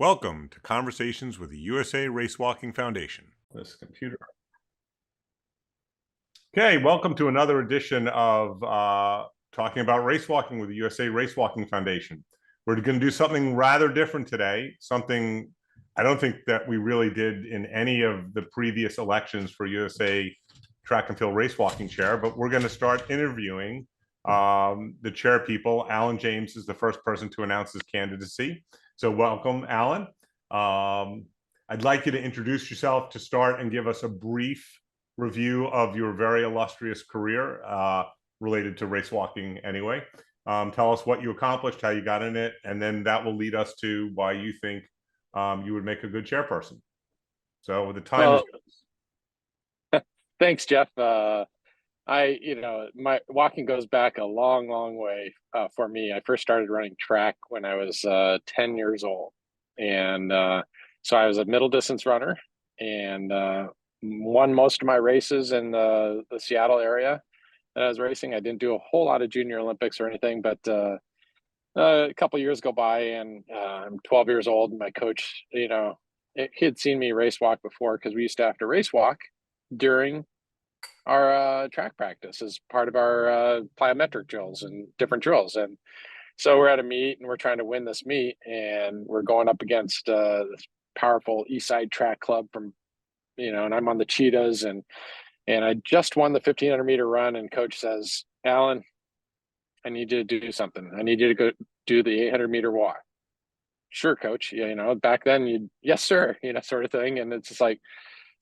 Welcome to Conversations with the USA Race Walking Foundation. This computer. Okay, welcome to another edition of talking about race walking with the USA Race Walking Foundation. We're going to do something rather different today, something I don't think that we really did in any of the previous elections for USA Track and Field Race Walking Chair, but we're going to start interviewing the chair people. Alan James is the first person to announce his candidacy. So welcome, Alan. I'd like you to introduce yourself to start and give us a brief review of your very illustrious career related to race walking anyway. Tell us what you accomplished, how you got in it, and then that will lead us to why you think you would make a good chairperson. So the time is yours. Thanks, Jeff. My walking goes back a long, long way for me. I first started running track when I was 10 years old. And so I was a middle distance runner and won most of my races in the Seattle area that I was racing. I didn't do a whole lot of junior Olympics or anything, but a couple years go by and I'm 12 years old. And my coach, he had seen me race walk before because we used to have to race walk during our track practice as part of our plyometric drills and different drills. And so we're at a meet and we're trying to win this meet and we're going up against this powerful East Side Track Club from, and I'm on the Cheetahs and I just won the 1500 meter run and coach says, Alan, I need you to do something. I need you to go do the 800 meter walk. Sure, coach. Back then yes, sir, sort of thing. And it's just like,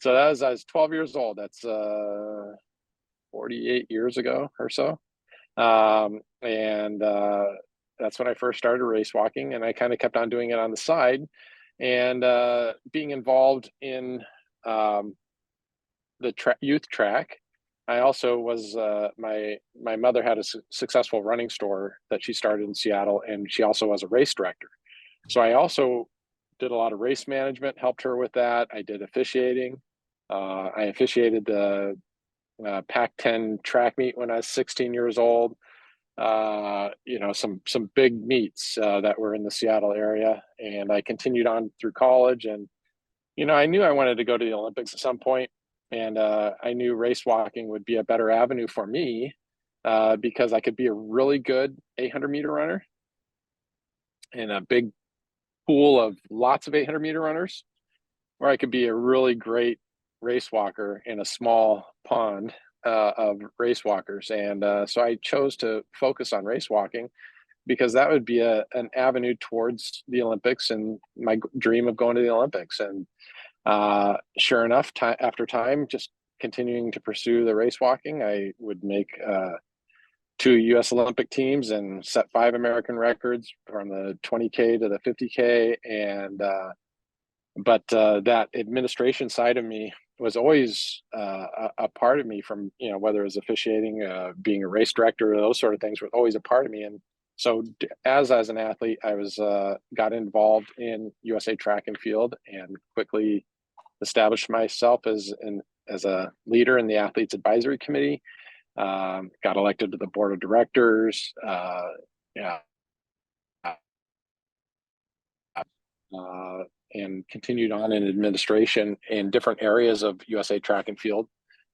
so I was 12 years old. That's 48 years ago or so. That's when I first started race walking, and I kind of kept on doing it on the side and being involved in the youth track. I also was, my mother had a successful running store that she started in Seattle, and she also was a race director. So I also did a lot of race management, helped her with that. I did officiating. I officiated the Pac-10 track meet when I was 16 years old. Some big meets that were in the Seattle area, and I continued on through college. And I knew I wanted to go to the Olympics at some point, and I knew race walking would be a better avenue for me because I could be a really good 800 meter runner in a big pool of lots of 800 meter runners, or I could be a really great race walker in a small pond of race walkers. And so I chose to focus on race walking because that would be an avenue towards the Olympics and my dream of going to the Olympics. And sure enough, after time, just continuing to pursue the race walking, I would make 2 U.S. Olympic teams and set 5 American records from the 20K to the 50K. And but that administration side of me was always a part of me from, whether it was officiating, being a race director, those sort of things were always a part of me. And so as an athlete, I was got involved in USA Track and Field and quickly established myself as a leader in the Athletes Advisory Committee, got elected to the board of directors, and continued on in administration in different areas of USA Track and Field,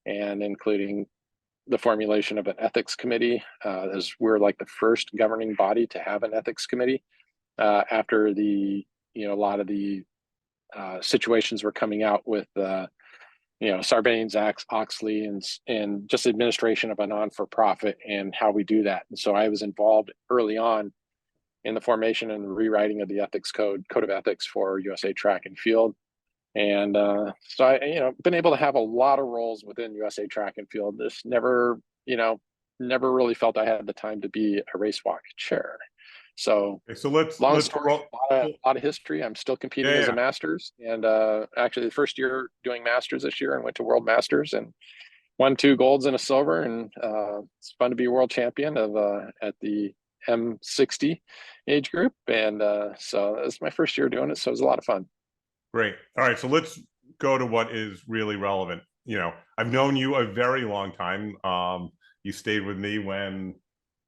and including the formulation of an ethics committee, as we're like the first governing body to have an ethics committee after a lot of the situations were coming out with Sarbanes-Oxley and just administration of a non-for-profit and how we do that. And so I was involved early on in the formation and rewriting of the ethics code of ethics for USA Track and Field. And so I, been able to have a lot of roles within USA Track and Field. This never really felt I had the time to be a race walk chair. So let's a lot of history. I'm still competing as a masters, and actually the first year doing masters this year, and went to World Masters and won 2 golds and a silver. And it's fun to be world champion of at the M60 age group. And so it's my first year doing it, so it was a lot of fun. Great. All right, so let's go to what is really relevant. I've known you a very long time. You stayed with me when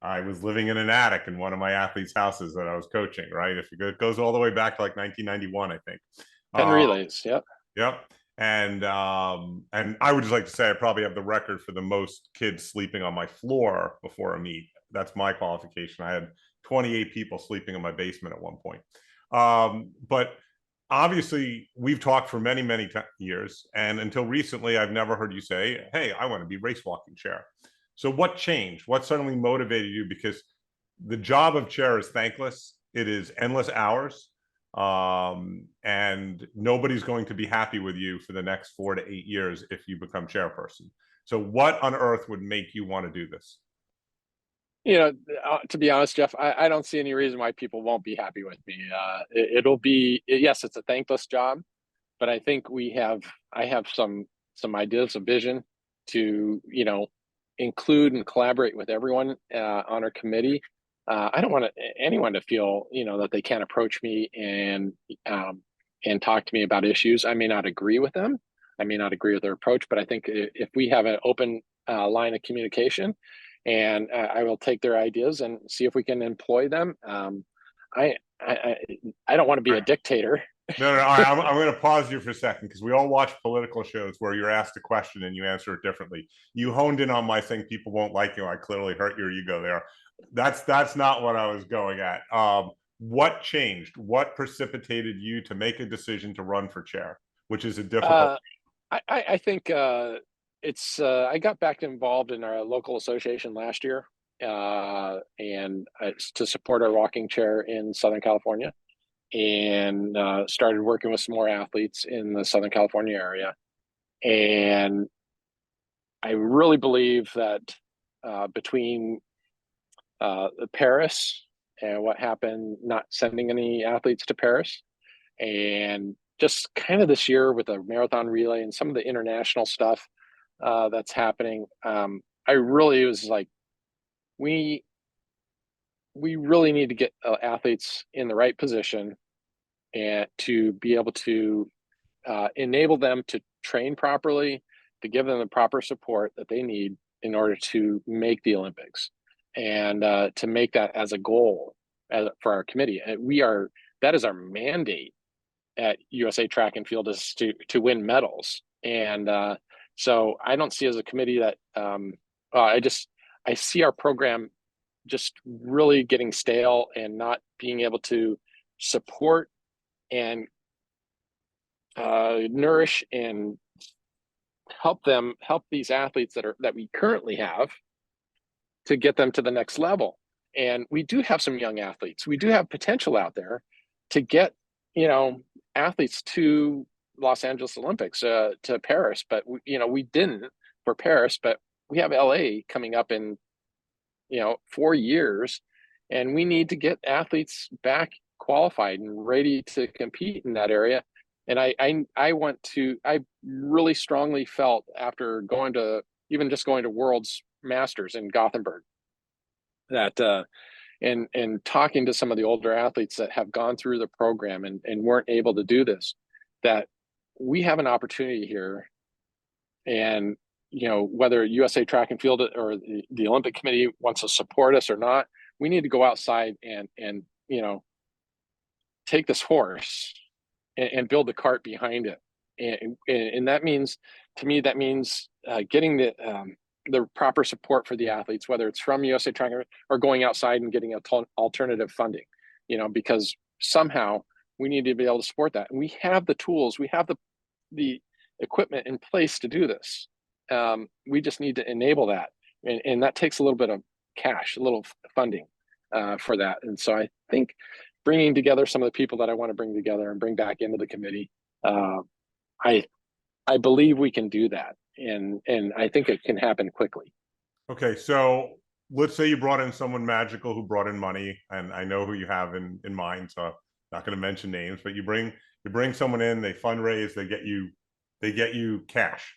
I was living in an attic in one of my athletes' houses that I was coaching, right? If it goes all the way back to like 1991, I think. 10 Uh, relays. Yep. yep. And I would just like to say I probably have the record for the most kids sleeping on my floor before a meet. That's my qualification. I had 28 people sleeping in my basement at one point. But obviously, we've talked for many, many years, and until recently, I've never heard you say, "Hey, I want to be race walking chair." So, what changed? What suddenly motivated you? Because the job of chair is thankless. It is endless hours, and nobody's going to be happy with you for the next 4 to 8 years if you become chairperson. So, what on earth would make you want to do this? You know, to be honest, Jeff, I don't see any reason why people won't be happy with me. It'll be, yes, it's a thankless job, but I think I have some ideas, a vision to, include and collaborate with everyone on our committee. I don't want anyone to feel, that they can't approach me and talk to me about issues. I may not agree with them. I may not agree with their approach, but I think if we have an open line of communication, and I will take their ideas and see if we can employ them. I don't want to be a dictator. No, no, no. I'm going to pause you for a second because we all watch political shows where you're asked a question and you answer it differently. You honed in on my thing, people won't like you. I clearly hurt your ego there. That's not what I was going at. What changed? What precipitated you to make a decision to run for chair, which is a difficult. Uh, I think it's. I got back involved in our local association last year, and to support our rocking chair in Southern California, and started working with some more athletes in the Southern California area. And I really believe that between Paris and what happened, not sending any athletes to Paris, and just kind of this year with a marathon relay and some of the international stuff that's happening, I really was like, we we really need to get athletes in the right position and to be able to enable them to train properly, to give them the proper support that they need in order to make the Olympics, and to make that as a goal for our committee. And that is our mandate at USA Track and Field, is to win medals. And so I don't see as a committee that I see our program just really getting stale and not being able to support and nourish and help these athletes that we currently have to get them to the next level. And we do have some young athletes. We do have potential out there to get, athletes to Los Angeles Olympics, to Paris, but we didn't for Paris, but we have LA coming up in 4 years, and we need to get athletes back qualified and ready to compete in that area. And I really strongly felt after going to World's Masters in Gothenburg that and talking to some of the older athletes that have gone through the program and weren't able to do this, that we have an opportunity here. And whether USA Track and Field or the Olympic Committee wants to support us or not, we need to go outside and take this horse and build the cart behind it. And that means, to me, getting the proper support for the athletes, whether it's from USA Track or going outside and getting alternative funding, because somehow we need to be able to support that. And we have the tools, we have the equipment in place to do this. We just need to enable that. And that takes a little bit of cash, a little funding for that. And so I think bringing together some of the people that I want to bring together and bring back into the committee, I believe we can do that. And I think it can happen quickly. Okay, so let's say you brought in someone magical who brought in money, and I know who you have in mind, so I'm not going to mention names, but you bring someone in, they fundraise, they get you cash.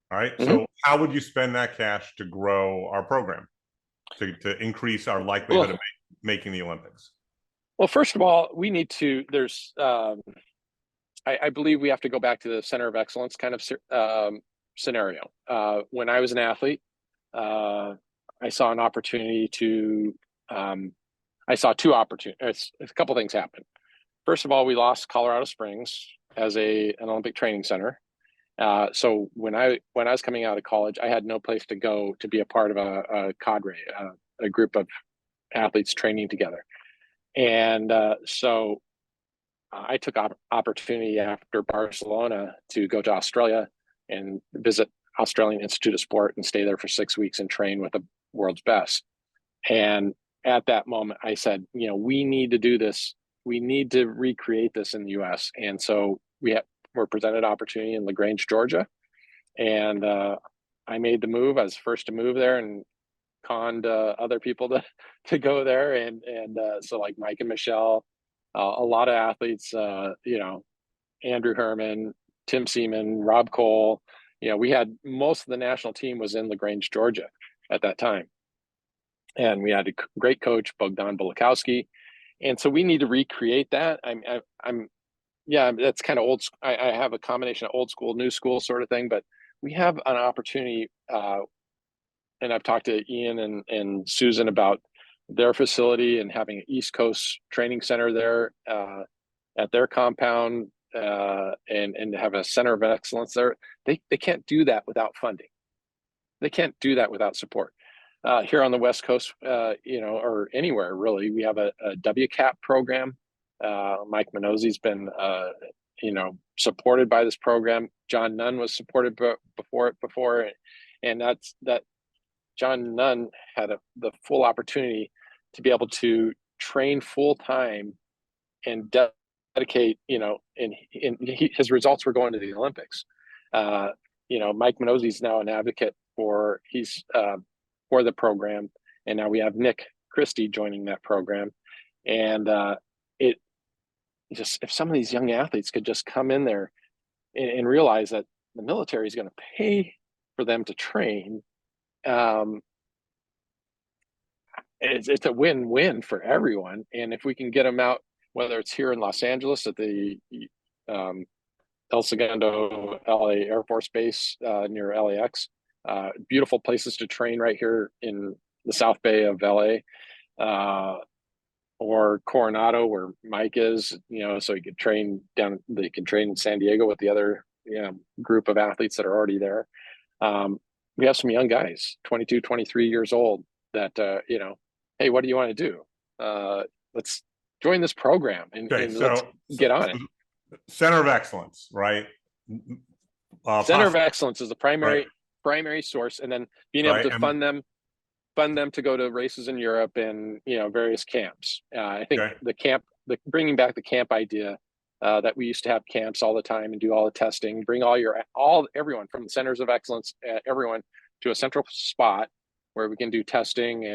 All right. Mm-hmm. So how would you spend that cash to grow our program, to increase our likelihood of making the Olympics? Well, first of all, we need to. I believe we have to go back to the center of excellence kind of scenario. When I was an athlete, I saw an opportunity to, I saw two opportunities. A couple things happen. First of all, we lost Colorado Springs as an Olympic training center. So when I was coming out of college, I had no place to go to be a part of a cadre, a group of athletes training together. And so I took opportunity after Barcelona to go to Australia and visit Australian Institute of Sport and stay there for 6 weeks and train with the world's best. And at that moment, I said, we need to do this. We need to recreate this in the U.S. And so were presented opportunity in LaGrange, Georgia. And I made the move. I was first to move there and conned other people to go there. And so like Mike and Michelle, a lot of athletes, Andrew Herman, Tim Seaman, Rob Cole, we had most of the national team was in LaGrange, Georgia at that time. And we had a great coach, Bogdan Bulakowski. And so we need to recreate that. That's kind of old. I have a combination of old school, new school sort of thing, but we have an opportunity. And I've talked to Ian and Susan about their facility and having an East Coast training center there at their compound and have a center of excellence there. They can't do that without funding. They can't do that without support. Here on the West Coast, or anywhere really, we have a WCAP program. Mike Minosi's been, supported by this program. John Nunn was supported before, and that John Nunn had the full opportunity to be able to train full time and dedicate, and his results were going to the Olympics. Mike Minosi's now an advocate for the program, and now we have Nick Christie joining that program, and if some of these young athletes could just come in there and realize that the military is going to pay for them to train, it's a win-win for everyone. And if we can get them out, whether it's here in Los Angeles at the El Segundo LA Air Force Base near LAX, beautiful places to train right here in the South Bay of LA, or Coronado where Mike is, so he could train down. They can train in San Diego with the other group of athletes that are already there. We have some young guys, 22, 23 years old that, hey, what do you want to do? Let's join this program and let's get on it. Center of Excellence, right? Center of Excellence is the primary source, and then being able to fund them to go to races in Europe and various camps. I think bringing back the camp idea, that we used to have camps all the time and do all the testing, bring everyone from the centers of excellence, everyone to a central spot where we can do testing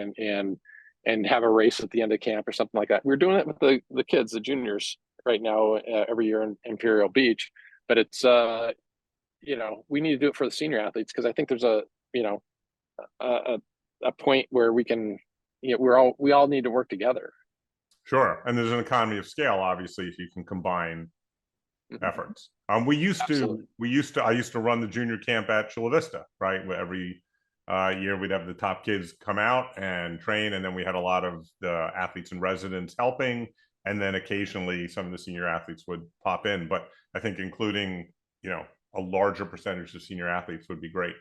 and have a race at the end of camp or something like that. We're doing it with the kids, the juniors right now, every year in Imperial Beach, but it's we need to do it for the senior athletes, because I think there's a point where we can, we all need to work together. Sure. And there's an economy of scale, obviously, if you can combine efforts. I used to run the junior camp at Chula Vista, right? Every year we'd have the top kids come out and train, and then we had a lot of the athletes in residence helping, and then occasionally some of the senior athletes would pop in. But I think including, a larger percentage of senior athletes would be great.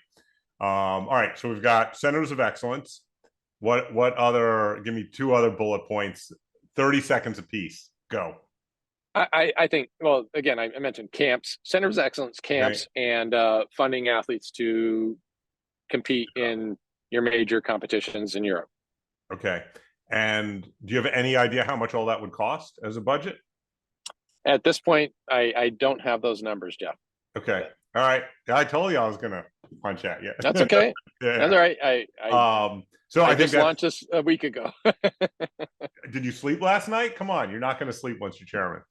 All right, so we've got centers of excellence. What other? Give me two other bullet points. 30 seconds apiece. Go. I think, well, again, I mentioned camps, centers of excellence camps, and funding athletes to compete in your major competitions in Europe. Okay. And do you have any idea how much all that would cost as a budget? At this point, I don't have those numbers, Jeff. Okay. All right. I told you I was going to punch at you. That's okay. Yeah. That's all right. I just launched this a week ago. Did you sleep last night? Come on. You're not going to sleep once you're chairman.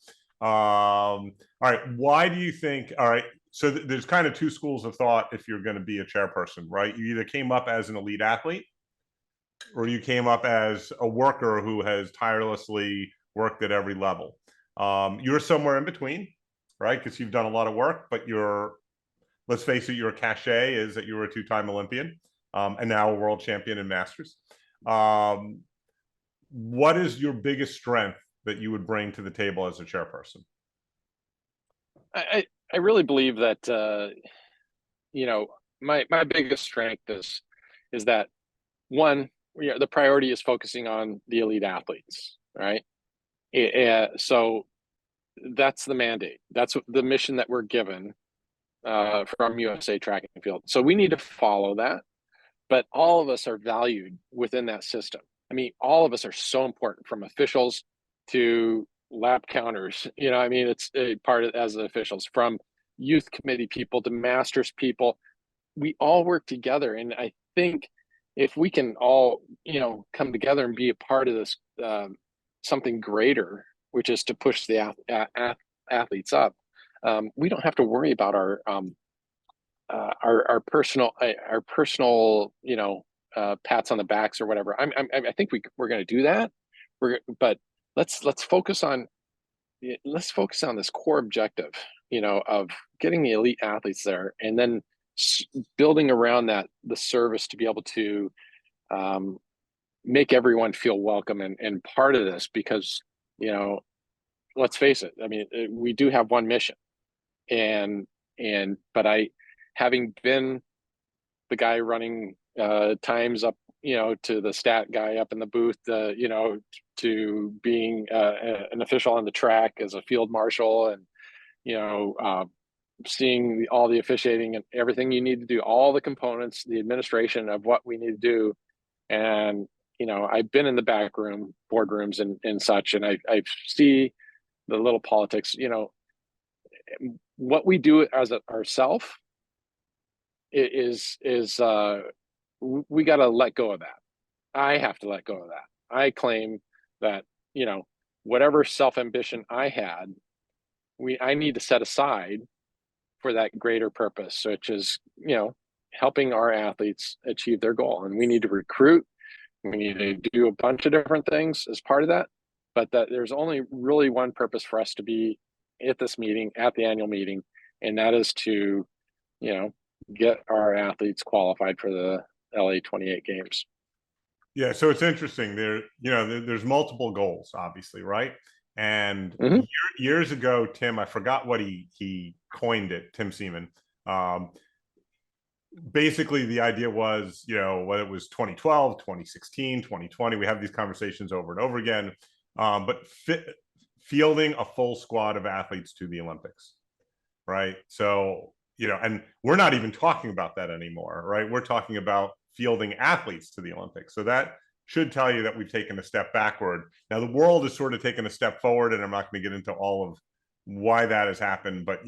All right. Why do you think? All right. So there's kind of two schools of thought if you're going to be a chairperson, right? You either came up as an elite athlete, or you came up as a worker who has tirelessly worked at every level. You're somewhere in between, right? Because you've done a lot of work, but let's face it, your cachet is that you were a two-time Olympian. and now a world champion in Masters. What is your biggest strength that you would bring to the table as a chairperson? I really believe that my biggest strength is that one, the priority is focusing on the elite athletes, right? So that's the mandate. That's the mission that we're given from USA Track and Field. So we need to follow that. But all of us are valued within that system. I mean, all of us are so important, from officials to lap counters. I mean, it's a part of, as officials, from youth committee people to masters people. We all work together, and I think if we can all come together and be a part of this something greater, which is to push the athletes up, we don't have to worry about our personal pats on the backs or whatever. I think we're going to do that. But let's focus on this core objective, of getting the elite athletes there, and then building around that the service to be able to make everyone feel welcome and part of this, because let's face it, I mean, we do have one mission, but having been the guy running times up, to the stat guy up in the booth, to being an official on the track as a field marshal, and seeing all the officiating and everything you need to do, all the components, the administration of what we need to do. And I've been in the back room, boardrooms and such, and I see the little politics. What we do as ourselves is we got to let go of that. I have to let go of that. I claim that whatever self-ambition I had, I need to set aside for that greater purpose, which is helping our athletes achieve their goal. And we need to recruit. We need to do a bunch of different things as part of that, but that there's only really one purpose for us to be at this meeting, at the annual meeting, and that is to get our athletes qualified for the LA 28 games. Yeah, so it's interesting. There's multiple goals, obviously, right? And years ago, Tim, I forgot what he coined it, Tim Seaman. Basically, the idea was, whether it was 2012, 2016, 2020, we have these conversations over and over again, but fielding a full squad of athletes to the Olympics, right? So, and we're not even talking about that anymore, right? We're talking about fielding athletes to the Olympics. So that should tell you that we've taken a step backward. Now, the world has sort of taken a step forward, and I'm not going to get into all of why that has happened, but,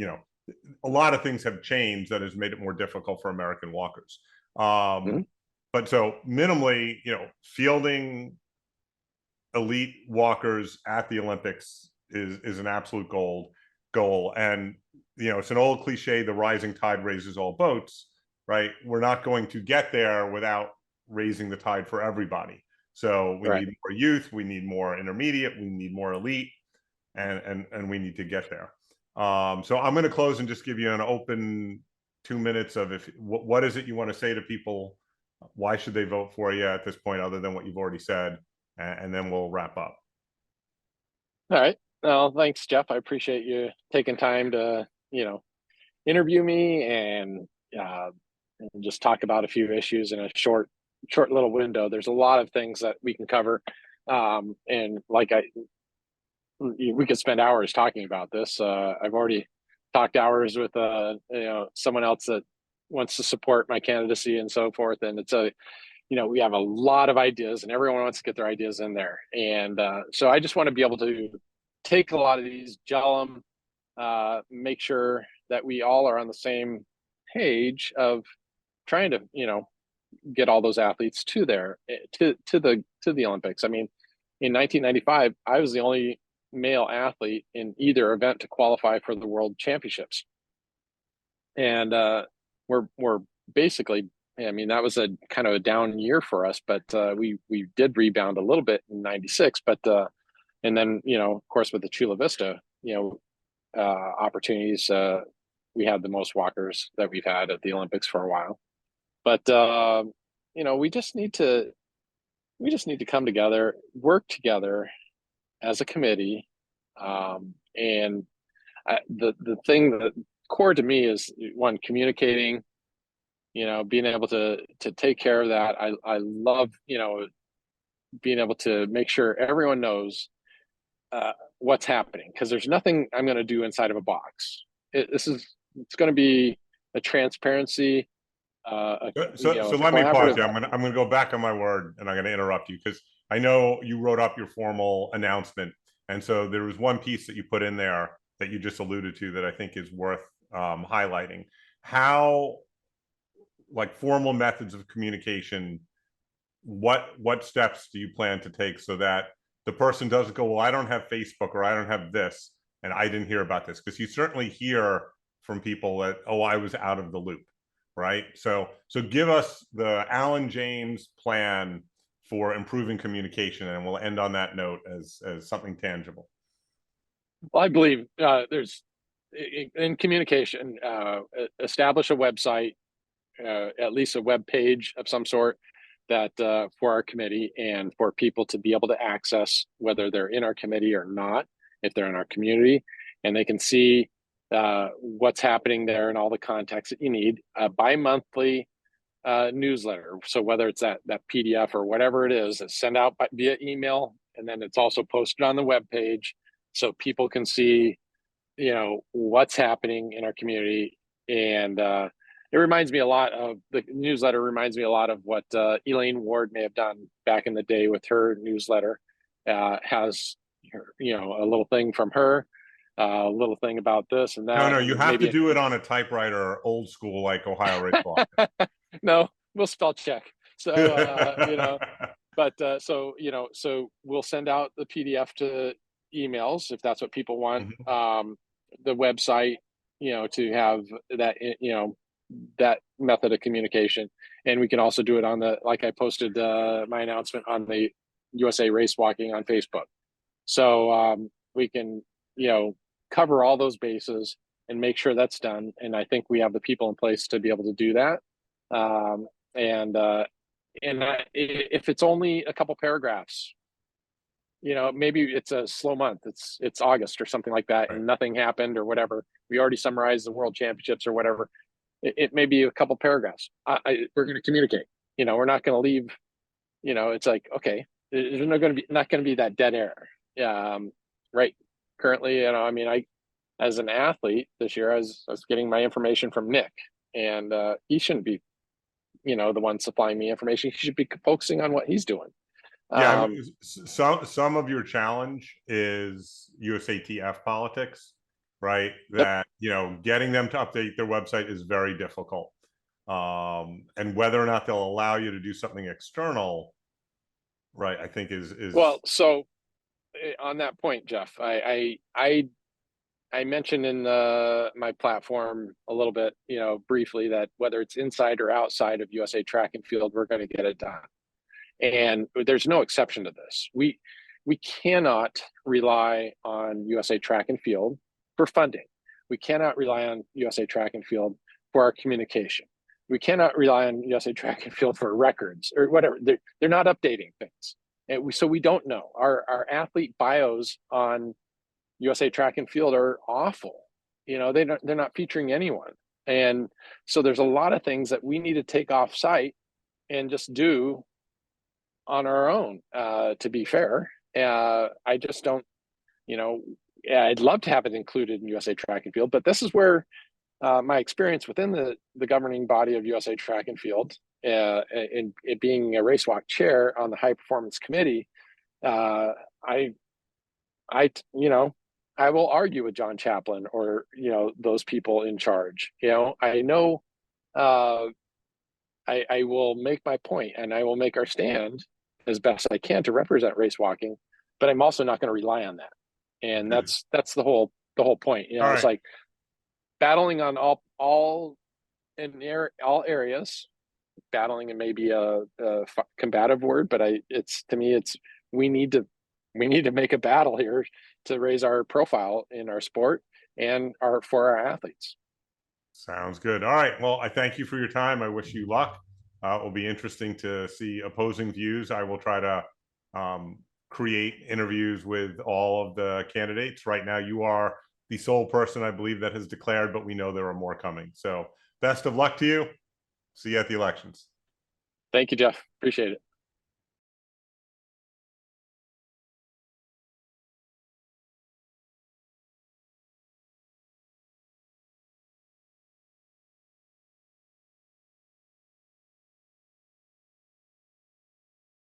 a lot of things have changed that has made it more difficult for American walkers. But so minimally, fielding elite walkers at the Olympics is an absolute goal. And, it's an old cliche, the rising tide raises all boats, right? We're not going to get there without raising the tide for everybody. So we need more youth, we need more intermediate, we need more elite, and we need to get there. So I'm going to close and just give you an open 2 minutes of what is it you want to say to people? Why should they vote for you at this point, other than what you've already said? And then we'll wrap up. All right. Well, thanks, Jeff. I appreciate you taking time to, interview me and just talk about a few issues in a short little window. There's a lot of things that we can cover. And we could spend hours talking about this. I've already talked hours with someone else that wants to support my candidacy and so forth. And it's we have a lot of ideas, and everyone wants to get their ideas in there. And so I just want to be able to take a lot of these, gel them, make sure that we all are on the same page of trying to get all those athletes to the Olympics. I mean, in 1995, I was the only male athlete in either event to qualify for the World Championships, and we're basically, I mean, that was a kind of a down year for us, but we did rebound a little bit in '96, but and then of course, with the Chula Vista opportunities, we had the most walkers that we've had at the Olympics for a while. But we just need to come together, work together as a committee. And the thing that core to me is, one, communicating, being able to take care of that. I love, being able to make sure everyone knows what's happening, because there's nothing I'm going to do inside of a box. It's going to be a transparency, So let me pause you. I'm gonna go back on my word, and I'm gonna interrupt you because I know you wrote up your formal announcement, and so there was one piece that you put in there that you just alluded to that I think is worth highlighting. How, like, formal methods of communication, what steps do you plan to take so that the person doesn't go, well, I don't have Facebook, or I don't have this, and I didn't hear about this? Because you certainly hear from people that, oh, I was out of the loop, right? So give us the Alan James plan for improving communication, and we'll end on that note as something tangible. Well, I believe there's, in communication, establish a website, at least a web page of some sort, that for our committee, and for people to be able to access, whether they're in our committee or not, if they're in our community, and they can see what's happening there and all the context that you need. A bi-monthly newsletter. So whether it's that PDF or whatever it is, it's sent out via email, and then it's also posted on the web page, so people can see, what's happening in our community. And it reminds me a lot of, the newsletter reminds me a lot of what Elaine Ward may have done back in the day with her newsletter. Has, a little thing from her, a little thing about this and that. No, you have to do it on a typewriter, old school, like Ohio Race Walking. No, we'll spell check. So, but so we'll send out the PDF to emails if that's what people want. Mm-hmm. The website, to have that, that method of communication. And we can also do it on like I posted my announcement on the USA Race Walking on Facebook. So we can, cover all those bases and make sure that's done. And I think we have the people in place to be able to do that. And if it's only a couple paragraphs, maybe it's a slow month, it's August or something like that, right, and nothing happened or whatever. We already summarized the world championships or whatever. It may be a couple paragraphs. We're going to communicate. We're not going to leave. It's like, okay, there's not going to be that dead air. Right. Currently, I, as an athlete this year, I was getting my information from Nick, and he shouldn't be, the one supplying me information. He should be focusing on what he's doing. Yeah, some of your challenge is USATF Politics, right? That, getting them to update their website is very difficult. And whether or not they'll allow you to do something external, right, I think is well. So on that point, Jeff, I mentioned in my platform a little bit, briefly, that whether it's inside or outside of USA Track and Field, we're going to get it done. And there's no exception to this. We cannot rely on USA Track and Field for funding. We cannot rely on USA Track and Field for our communication. We cannot rely on USA Track and Field for records or whatever. They're not updating things. And so we don't know. Our athlete bios on USA Track and Field are awful. They're not featuring anyone. And so there's a lot of things that we need to take off site and just do on our own, to be fair. I just don't, I'd love to have it included in USA Track and Field, but this is where my experience within the governing body of USA Track and Field, and it being a race walk chair on the high performance committee, I will argue with John Chaplin or, those people in charge. I know I will make my point, and I will make our stand as best I can to represent race walking, but I'm also not going to rely on that. And that's the whole point. It's like battling on all areas. Battling, and maybe a combative word, but to me we need to make a battle here to raise our profile in our sport and for our athletes. Sounds good. All right. Well, I thank you for your time. I wish you luck. It will be interesting to see opposing views. I will try to create interviews with all of the candidates. Right now, you are the sole person I believe that has declared, but we know there are more coming. So best of luck to you. See you at the elections. Thank you, Jeff. Appreciate it.